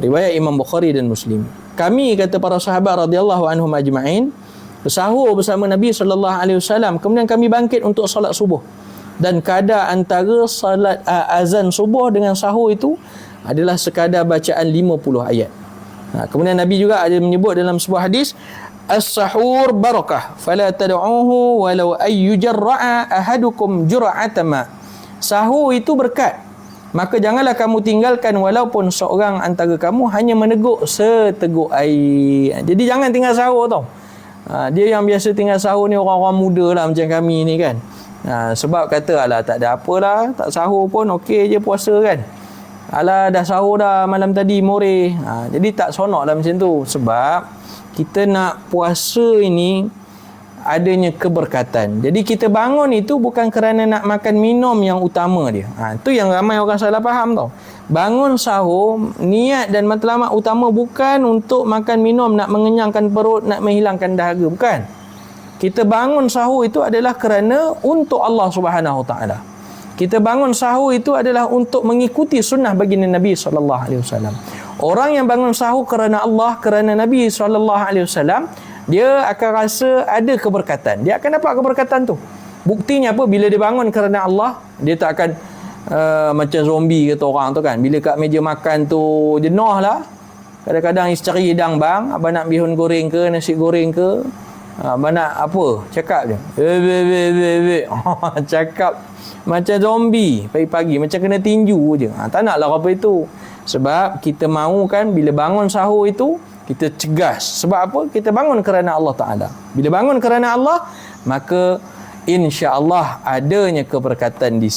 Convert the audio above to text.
Riwayat Imam Bukhari dan Muslim. Kami, kata para sahabat radhiyallahu anhum ajma'in, bersahur bersama Nabi SAW. Kemudian kami bangkit untuk salat subuh. Dan kadar antara salat azan subuh dengan sahur itu adalah sekadar bacaan 50 ayat. Kemudian Nabi juga ada menyebut dalam sebuah hadis, as-sahur barakah fala tad'uhu walau ayyujarra'a ahadukum jur'atama. Sahur itu berkat, maka janganlah kamu tinggalkan walaupun seorang antara kamu hanya meneguk seteguk air. Jadi jangan tinggal sahur tau. Dia yang biasa tinggal sahur ni orang-orang muda lah macam kami ni kan. Sebab kata alah tak ada apalah, tak sahur pun okey je puasa kan. Alah dah sahur dah malam tadi more. Jadi tak sonok lah macam tu. Sebab kita nak puasa ini adanya keberkatan. Jadi kita bangun itu bukan kerana nak makan minum yang utama dia. Itu yang ramai orang salah faham tau. Bangun sahur, niat dan matlamat utama bukan untuk makan minum, nak mengenyangkan perut, nak menghilangkan dahaga. Bukan. Kita bangun sahur itu adalah kerana untuk Allah Subhanahu Taala. Kita bangun sahur itu adalah untuk mengikuti sunnah baginda Nabi SAW. Orang yang bangun sahur kerana Allah, kerana Nabi SAW, dia akan rasa ada keberkatan. Dia akan dapat keberkatan tu. Buktinya apa? Bila dia bangun kerana Allah, dia tak akan macam zombie kata orang tu kan. Bila kat meja makan tu jenuh lah. Kadang-kadang isteri hidang, bang, abang nak bihun goreng ke, nasi goreng ke, abang nak apa? Cakap je. Cakap macam zombie pagi-pagi, macam kena tinju je. Tak naklah apa itu. Sebab kita mahu kan bila bangun sahur itu kita cegas. Sebab apa? Kita bangun kerana Allah Ta'ala. Bila bangun kerana Allah, maka insya-Allah adanya keberkatan di sini.